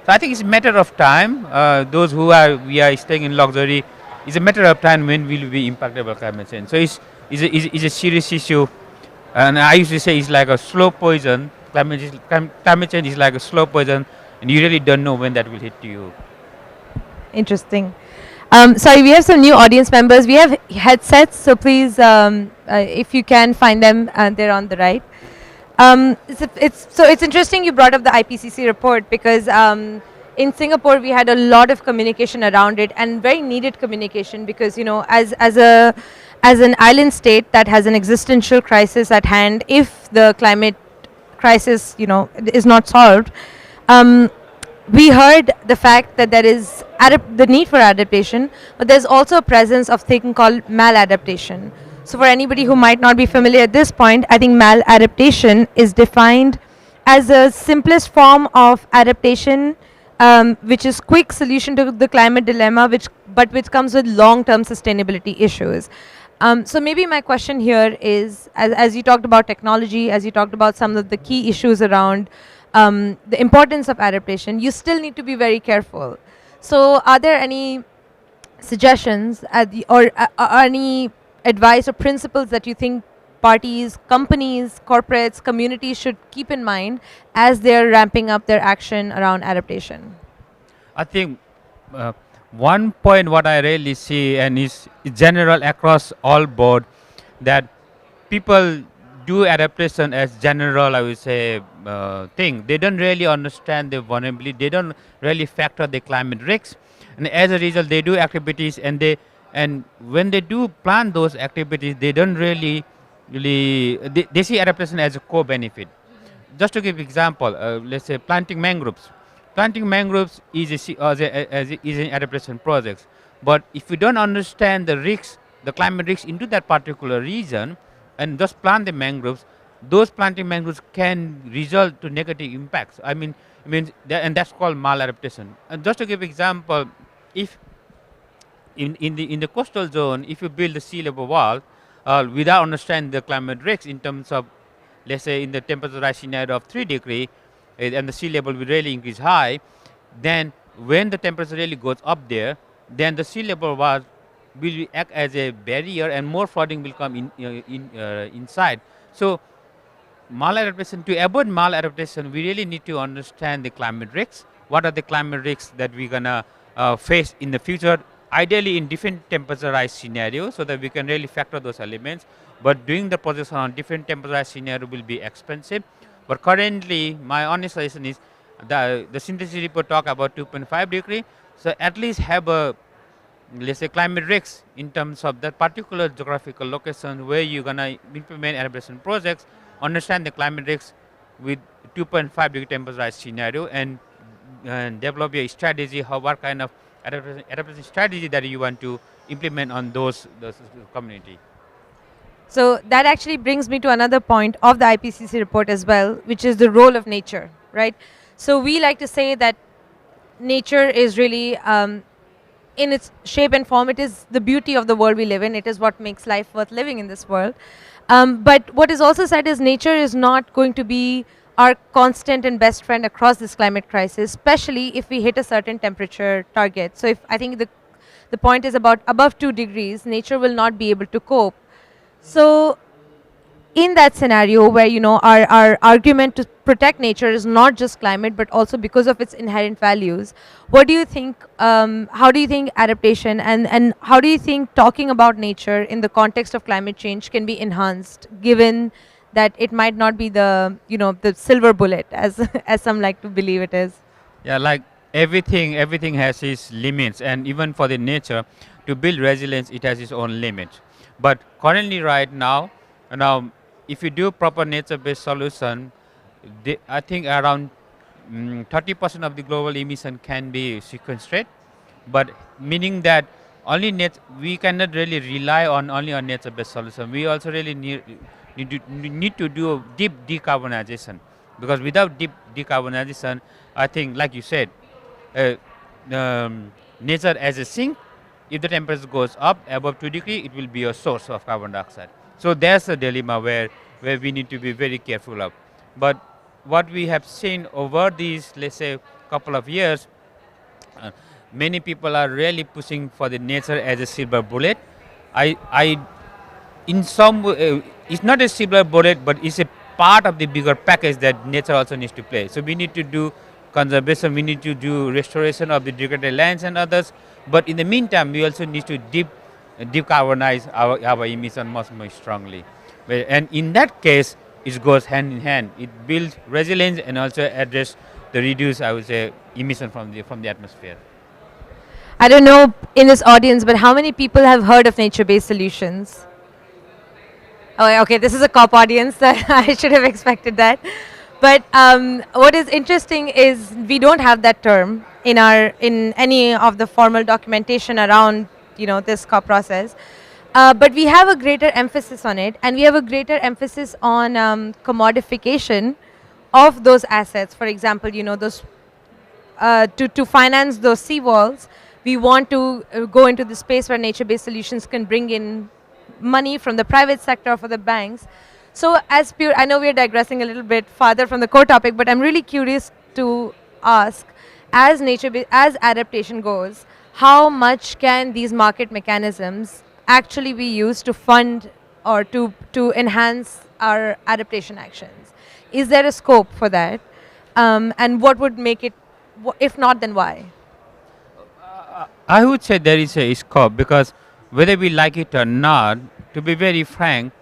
So I think it's a matter of time. Those who are we are staying in luxury, it's a matter of time when we will be impacted by climate change. So it's a serious issue, and I used to say it's like a slow poison. Climate change is like a slow poison, and you really don't know when that will hit you. Interesting. Sorry, we have some new audience members. We have headsets, so please, if you can find them, they're on the right. It's interesting you brought up the IPCC report because in Singapore we had a lot of communication around it and very needed communication because as an island state that has an existential crisis at hand, if the climate crisis is not solved, um, we heard the fact that there is the need for adaptation, but there's also a presence of thing called maladaptation. So for anybody who might not be familiar at this point, I think maladaptation is defined as a simplest form of adaptation, which is quick solution to the climate dilemma, which comes with long-term sustainability issues. So maybe my question here is, as you talked about technology, as you talked about some of the key issues around the importance of adaptation, you still need to be very careful. So are there any suggestions or any advice or principles that you think parties, companies, corporates, communities should keep in mind as they're ramping up their action around adaptation? I think one point what I really see and is general across all board that people do adaptation as general, I would say, thing. They don't really understand the vulnerability. They don't really factor the climate risks, and as a result, they do activities, and when they do plan those activities, they don't really they see adaptation as a core benefit. Just to give example, let's say planting mangroves. Planting mangroves is is an adaptation project, but if you don't understand the risks, the climate risks into that particular region, and just plant the mangroves, those planting mangroves can result to negative impacts. And that's called maladaptation. And just to give example, if in the coastal zone, if you build a sea level wall without understanding the climate risks in terms of, let's say, in the temperature rise scenario of 3 degree, and the sea level will really increase high, then when the temperature really goes up there, then the sea level wall will act as a barrier and more flooding will come inside. So maladaptation, to avoid maladaptation, we really need to understand the climate risks. What are the climate risks that we're gonna face in the future, ideally in different temperature rise scenarios, so that we can really factor those elements. But doing the projection on different temperature rise scenario will be expensive. But currently, my honest suggestion is the synthesis report talk about 2.5 degree. So at least have a, let's say, climate risks in terms of that particular geographical location where you're gonna implement adaptation projects. Understand the climate risks with 2.5 degree temperature rise scenario, and develop your strategy. What kind of adaptation strategy that you want to implement on those community. So that actually brings me to another point of the IPCC report as well, which is the role of nature, right? So we like to say that nature is really, in its shape and form, it is the beauty of the world we live in. It is what makes life worth living in this world. But what is also said is nature is not going to be our constant and best friend across this climate crisis, especially if we hit a certain temperature target. So if I think the point is about above 2 degrees, nature will not be able to cope. So in that scenario where our argument to protect nature is not just climate but also because of its inherent values, what do you think, how do you think adaptation and how do you think talking about nature in the context of climate change can be enhanced, given that it might not be the silver bullet as as some like to believe it is? Yeah, like everything has its limits, and even for the nature to build resilience, it has its own limits. But currently, right now, if you do proper nature-based solution, I think around 30% of the global emission can be sequestered. But meaning that we cannot really rely on only on nature-based solution. We also really need to do a deep decarbonization, because without deep decarbonization, I think, like you said, uh, nature as a sink. If the temperature goes up above 2 degrees, it will be a source of carbon dioxide. So there's a dilemma where we need to be very careful of. But what we have seen over these, let's say, couple of years, uh, many people are really pushing for the nature as a silver bullet. I in some way, it's not a silver bullet, but it's a part of the bigger package that nature also needs to play. So we need to do conservation, we need to do restoration of the degraded lands and others. But in the meantime, we also need to decarbonize our emission much more strongly. And in that case, it goes hand in hand. It builds resilience and also address the reduce, I would say, emission from the atmosphere. I don't know in this audience, but how many people have heard of nature-based solutions? Oh, okay, this is a cop audience. I should have expected that. But what is interesting is we don't have that term in any of the formal documentation around this COP process. But we have a greater emphasis on it, and we have a greater emphasis on commodification of those assets. For example, those to finance those seawalls, we want to go into the space where nature-based solutions can bring in money from the private sector for the banks. So I know we are digressing a little bit farther from the core topic, but I'm really curious to ask, as adaptation goes, how much can these market mechanisms actually be used to fund or to enhance our adaptation actions? Is there a scope for that? And what would make it, if not, then why? I would say there is a scope because whether we like it or not, to be very frank,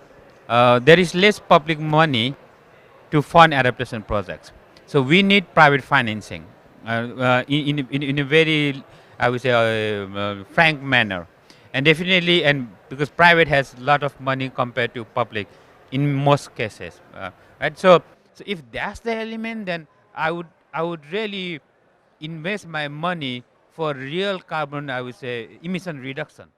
there is less public money to fund adaptation projects. So we need private financing in a very, I would say, frank manner. And definitely, and because private has a lot of money compared to public in most cases. Right? So if that's the element, then I would really invest my money for real carbon, I would say, emission reduction.